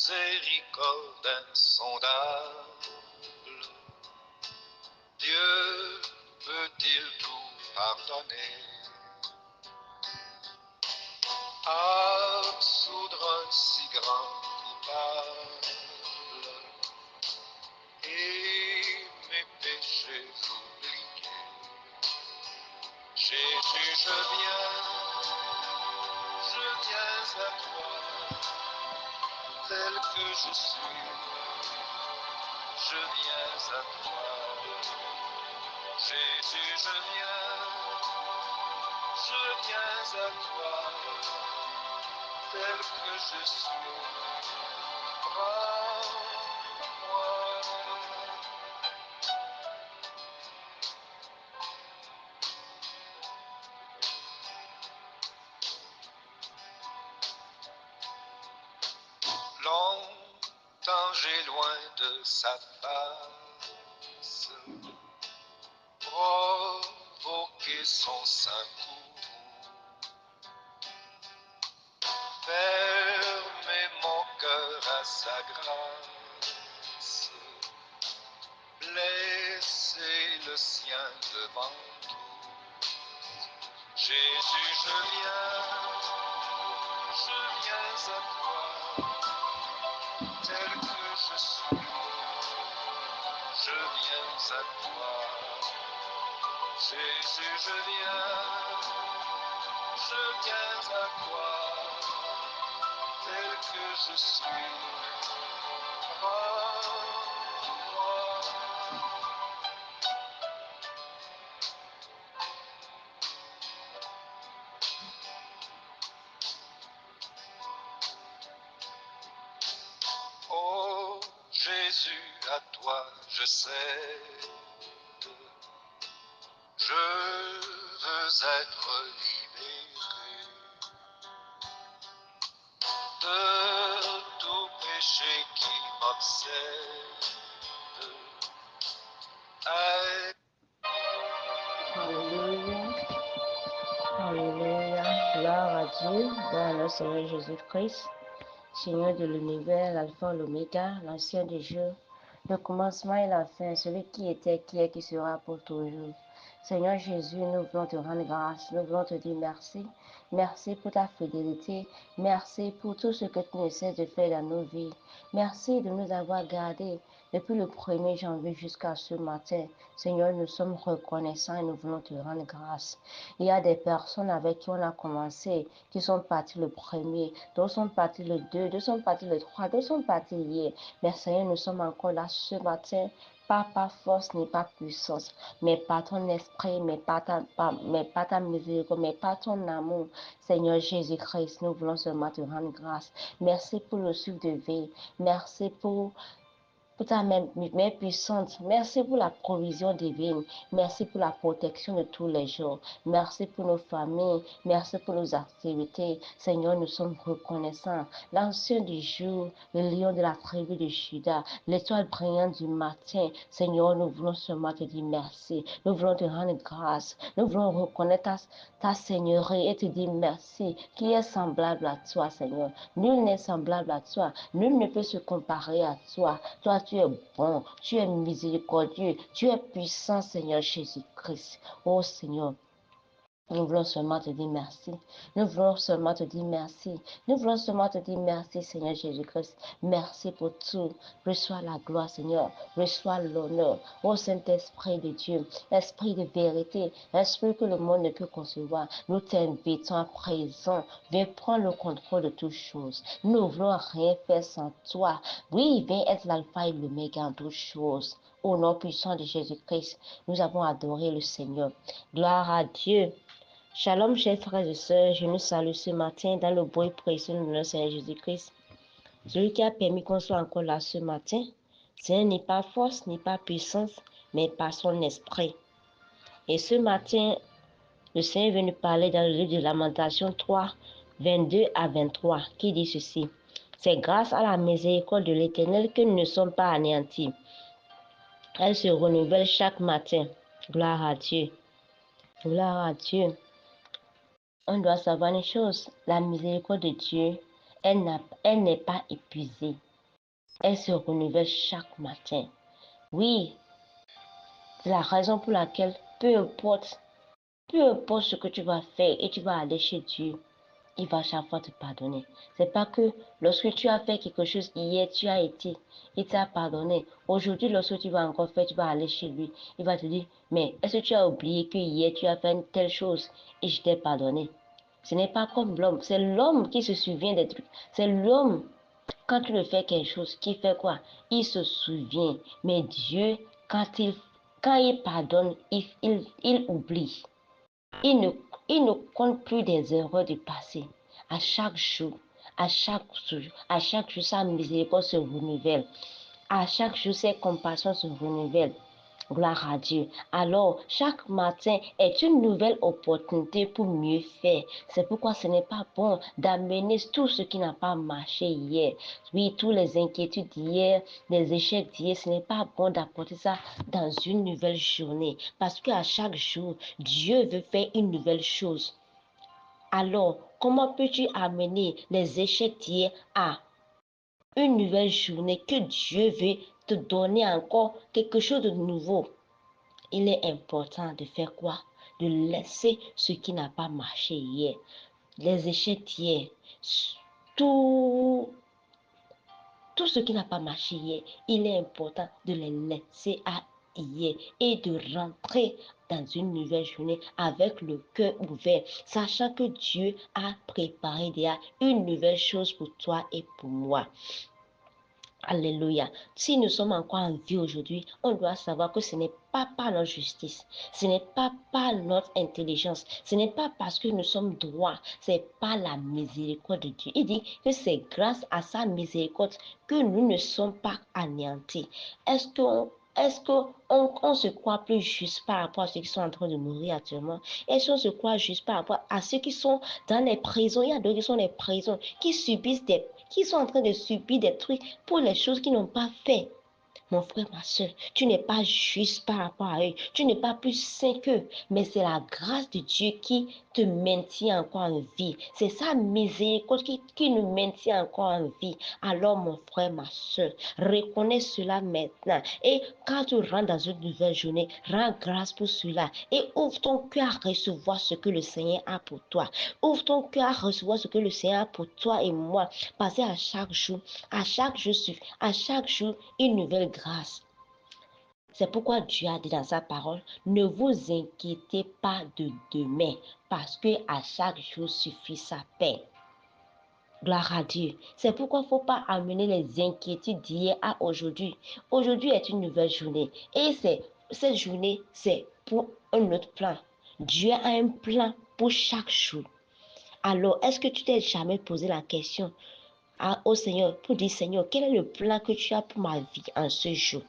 miséricorde insondable. Dieu peut-il tout pardonner, absoudre un si grand coupable et mes péchés oubliés? Jésus, je viens à toi, tel que je suis, je viens à toi. Jésus, je viens à toi, tel que je suis. Prends-moi. Longtemps j'ai loin de sa face provoqué son saint courroux, fermé mon cœur à sa grâce, blessé le sien devant tout. Jésus, je viens à toi, tel que je suis, je viens à toi. Jésus, je viens à toi, tel que je suis. Prends-moi. Oh Jésus, à toi je cède. Je veux être libéré de tout péché qui m'obsède. Alléluia, Alléluia, gloire à Dieu, gloire à notre Seigneur Jésus-Christ, Seigneur de l'univers, l'alpha et l'oméga, l'ancien des jours, le commencement et la fin, celui qui était, qui est, qui sera pour toujours. Seigneur Jésus, nous voulons te rendre grâce, nous voulons te dire merci. Merci pour ta fidélité, merci pour tout ce que tu ne cesses de faire dans nos vies. Merci de nous avoir gardés depuis le 1er janvier jusqu'à ce matin. Seigneur, nous sommes reconnaissants et nous voulons te rendre grâce. Il y a des personnes avec qui on a commencé, qui sont partis le 1er, d'autres sont partis le 2, d'autres sont partis le 3, d'autres sont partis hier. Mais Seigneur, nous sommes encore là ce matin, pas par force ni par puissance, mais par ton esprit, mais pas ta miséricorde, mais par ton amour. Seigneur Jésus-Christ, nous voulons seulement te rendre grâce. Merci pour le souffle de vie. Merci pour ta main puissante. Merci pour la provision divine. Merci pour la protection de tous les jours. Merci pour nos familles. Merci pour nos activités. Seigneur, nous sommes reconnaissants. L'ancien du jour, le lion de la tribu de Juda, l'étoile brillante du matin. Seigneur, nous voulons seulement te dire merci. Nous voulons te rendre grâce. Nous voulons reconnaître ta seigneurie et te dire merci. Qui est semblable à toi, Seigneur? Nul n'est semblable à toi. Nul ne peut se comparer à toi. Toi, tu es bon, tu es miséricordieux, tu es puissant, Seigneur Jésus-Christ. Oh Seigneur, nous voulons seulement te dire merci. Nous voulons seulement te dire merci. Nous voulons seulement te dire merci, Seigneur Jésus-Christ. Merci pour tout. Reçois la gloire, Seigneur. Reçois l'honneur. Ô Saint-Esprit de Dieu, Esprit de vérité, Esprit que le monde ne peut concevoir, nous t'invitons à présent. Viens prendre le contrôle de toutes choses. Nous ne voulons rien faire sans toi. Oui, viens être l'alpha et l'oméga en toutes choses. Au nom puissant de Jésus-Christ, nous avons adoré le Seigneur. Gloire à Dieu. Shalom, chers frères et sœurs, je nous salue ce matin dans le beau et précieux nom de notre Seigneur Jésus-Christ. Celui qui a permis qu'on soit encore là ce matin, ce n'est pas force, ni pas puissance, mais par son esprit. Et ce matin, le Seigneur est venu parler dans le livre de Lamentation 3, 22 à 23, qui dit ceci. C'est grâce à la miséricorde de l'Éternel que nous ne sommes pas anéantis. Elle se renouvelle chaque matin. Gloire à Dieu. Gloire à Dieu. On doit savoir une chose, la miséricorde de Dieu, elle n'est pas épuisée. Elle se renouvelle chaque matin. Oui, c'est la raison pour laquelle, peu importe ce que tu vas faire et tu vas aller chez Dieu, il va chaque fois te pardonner. C'est pas que lorsque tu as fait quelque chose hier, il t'a pardonné. Aujourd'hui, lorsque tu vas encore faire, tu vas aller chez lui. Il va te dire, mais est-ce que tu as oublié que hier, tu as fait une telle chose et je t'ai pardonné? Ce n'est pas comme l'homme. C'est l'homme qui se souvient des trucs. C'est l'homme, quand tu le fais quelque chose, qui fait quoi? Il se souvient. Mais Dieu, quand il pardonne, il oublie. Il ne, il ne compte plus des erreurs du passé. À chaque jour, à chaque jour, sa miséricorde se renouvelle. À chaque jour, ses compassions se renouvellent. Gloire à Dieu. Alors, chaque matin est une nouvelle opportunité pour mieux faire. C'est pourquoi ce n'est pas bon d'amener tout ce qui n'a pas marché hier. Oui, tous les inquiétudes d'hier, les échecs d'hier, ce n'est pas bon d'apporter ça dans une nouvelle journée. Parce qu'à chaque jour, Dieu veut faire une nouvelle chose. Alors, comment peux-tu amener les échecs d'hier à une nouvelle journée que Dieu veut te donner encore quelque chose de nouveau? Il est important de faire quoi? De laisser ce qui n'a pas marché hier. Les échecs d'hier, tout, tout ce qui n'a pas marché hier, il est important de les laisser à hier et de rentrer dans une nouvelle journée avec le cœur ouvert, sachant que Dieu a préparé déjà une nouvelle chose pour toi et pour moi. Alléluia. Si nous sommes encore en vie aujourd'hui, on doit savoir que ce n'est pas par notre justice, ce n'est pas par notre intelligence, ce n'est pas parce que nous sommes droits, c'est par la miséricorde de Dieu. Il dit que c'est grâce à sa miséricorde que nous ne sommes pas anéantis. Est-ce qu'on se croit plus juste par rapport à ceux qui sont en train de mourir actuellement? Est-ce qu'on se croit juste par rapport à ceux qui sont dans les prisons? Il y a d'autres qui sont dans les prisons, qui sont en train de subir des trucs pour les choses qu'ils n'ont pas fait. Mon frère, ma soeur, tu n'es pas juste par rapport à eux. Tu n'es pas plus saint qu'eux. Mais c'est la grâce de Dieu qui te maintient encore en vie. C'est sa miséricorde qui nous maintient encore en vie. Alors, mon frère, ma soeur, reconnais cela maintenant. Et quand tu rentres dans une nouvelle journée, rends grâce pour cela. Et ouvre ton cœur à recevoir ce que le Seigneur a pour toi. Ouvre ton cœur à recevoir ce que le Seigneur a pour toi et moi. Passez à chaque jour, une nouvelle grâce. C'est pourquoi Dieu a dit dans sa parole, ne vous inquiétez pas de demain, parce que à chaque jour suffit sa paix. Gloire à Dieu. C'est pourquoi il ne faut pas amener les inquiétudes d'hier à aujourd'hui. Aujourd'hui est une nouvelle journée. Et cette journée, c'est pour un autre plan. Dieu a un plan pour chaque jour. Alors, est-ce que tu t'es jamais posé la question au Seigneur pour dire, Seigneur, quel est le plan que tu as pour ma vie en ce jour?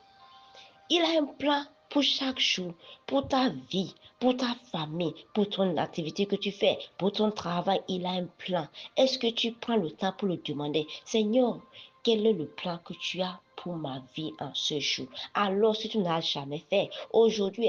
Il a un plan pour chaque jour, pour ta vie, pour ta famille, pour ton activité que tu fais, pour ton travail. Il a un plan. Est-ce que tu prends le temps pour le demander? Seigneur, quel est le plan que tu as pour ma vie en ce jour? Alors, si tu n'as jamais fait, aujourd'hui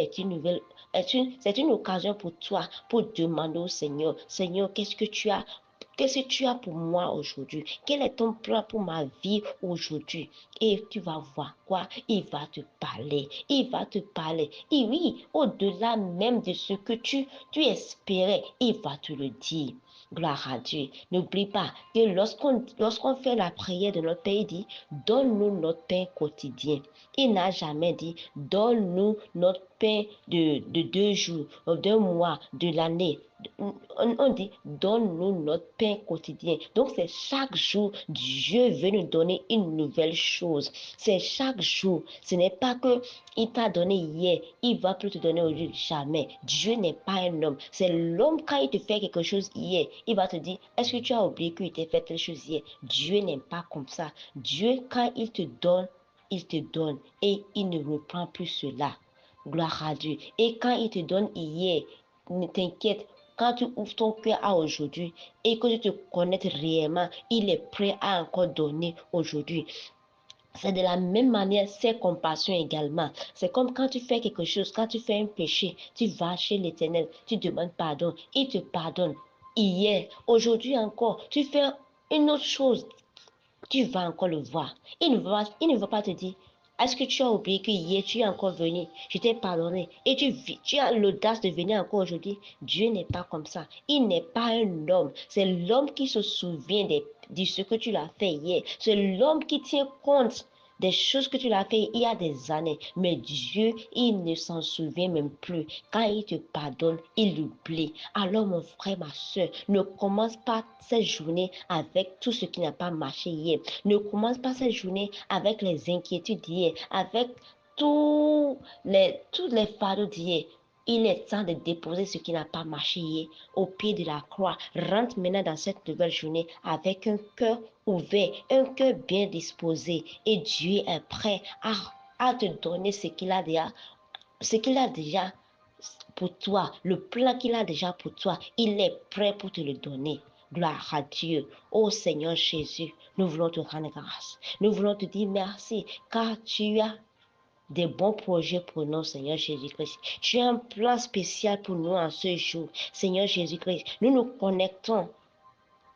c'est une occasion pour toi pour demander au Seigneur, Seigneur, qu'est-ce que tu as pour moi aujourd'hui? Quel est ton plan pour ma vie aujourd'hui? Et tu vas voir quoi? Il va te parler. Il va te parler. Et oui, au-delà même de ce que tu espérais, il va te le dire. Gloire à Dieu. N'oublie pas que lorsqu'on fait la prière de notre Père, il dit, donne-nous notre pain quotidien. Il n'a jamais dit, donne-nous notre pain de 2 jours, d'un mois, de l'année. On dit, donne-nous notre pain quotidien. Donc, c'est chaque jour, Dieu veut nous donner une nouvelle chose. C'est chaque jour. Ce n'est pas que il t'a donné hier, il va plus te donner aujourd'hui. Jamais. Dieu n'est pas un homme. C'est l'homme, quand il te fait quelque chose hier, il va te dire, est-ce que tu as oublié qu'il t'a fait telle chose hier? Dieu n'est pas comme ça. Dieu, quand il te donne et il ne reprend plus cela. Gloire à Dieu. Et quand il te donne hier, ne t'inquiète, quand tu ouvres ton cœur à aujourd'hui et que tu te connais réellement, il est prêt à encore donner aujourd'hui. C'est de la même manière, c'est compassion également. C'est comme quand tu fais quelque chose, quand tu fais un péché, tu vas chez l'Éternel, tu demandes pardon, il te pardonne. Hier, aujourd'hui encore, tu fais une autre chose Tu vas encore le voir. Il ne va pas te dire, est-ce que tu as oublié que hier tu es encore venu, je t'ai pardonné et tu as l'audace de venir encore aujourd'hui? Dieu n'est pas comme ça. Il n'est pas un homme. C'est l'homme qui se souvient de ce que tu l'as fait hier. C'est l'homme qui tient compte des choses que tu l'as fait il y a des années. Mais Dieu, il ne s'en souvient même plus. Quand il te pardonne, il oublie. Alors mon frère, ma soeur, ne commence pas cette journée avec tout ce qui n'a pas marché hier. Ne commence pas cette journée avec les inquiétudes d'hier, avec tous les fardeaux d'hier. Il est temps de déposer ce qui n'a pas marché hier au pied de la croix. Rentre maintenant dans cette nouvelle journée avec un cœur ouvert, un cœur bien disposé. Et Dieu est prêt à te donner ce qu'il a déjà pour toi, le plan qu'il a déjà pour toi. Il est prêt pour te le donner. Gloire à Dieu. Ô Seigneur Jésus, nous voulons te rendre grâce. Nous voulons te dire merci car tu as des bons projets pour nous, Seigneur Jésus-Christ. Tu as un plan spécial pour nous en ce jour, Seigneur Jésus-Christ. Nous nous connectons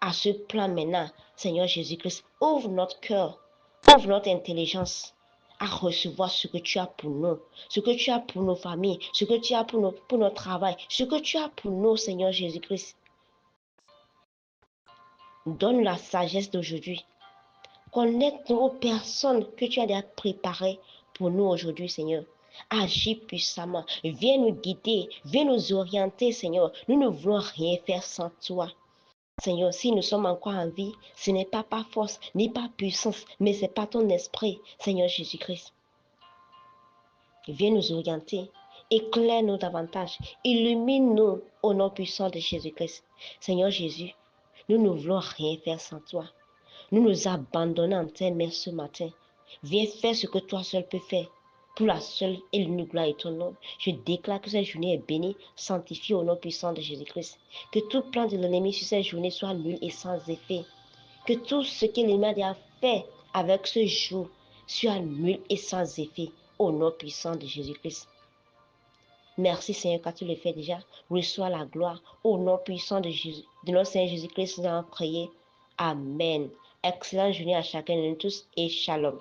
à ce plan maintenant, Seigneur Jésus-Christ. Ouvre notre cœur, ouvre notre intelligence à recevoir ce que tu as pour nous, ce que tu as pour nos familles, ce que tu as pour notre travail, ce que tu as pour nous, Seigneur Jésus-Christ. Donne la sagesse d'aujourd'hui. Connecte-nous aux personnes que tu as déjà préparées pour nous aujourd'hui, Seigneur. Agis puissamment. Viens nous guider. Viens nous orienter, Seigneur. Nous ne voulons rien faire sans toi. Seigneur, si nous sommes encore en vie, ce n'est pas par force, ni par puissance, mais c'est par ton esprit, Seigneur Jésus-Christ. Viens nous orienter. Éclaire-nous davantage. Illumine-nous au nom puissant de Jésus-Christ. Seigneur Jésus, nous ne voulons rien faire sans toi. Nous nous abandonnons en tes mains ce matin. Viens faire ce que toi seul peux faire. Pour la seule et l'unique gloire et ton nom, je déclare que cette journée est bénie, sanctifiée au nom puissant de Jésus-Christ. Que tout plan de l'ennemi sur cette journée soit nul et sans effet. Que tout ce que l'ennemi a fait avec ce jour soit nul et sans effet au nom puissant de Jésus-Christ. Merci Seigneur car tu le fais déjà. Reçois la gloire au nom puissant de notre Seigneur Jésus-Christ. Nous avons prié. Amen. Excellente journée à chacun de nous tous et shalom.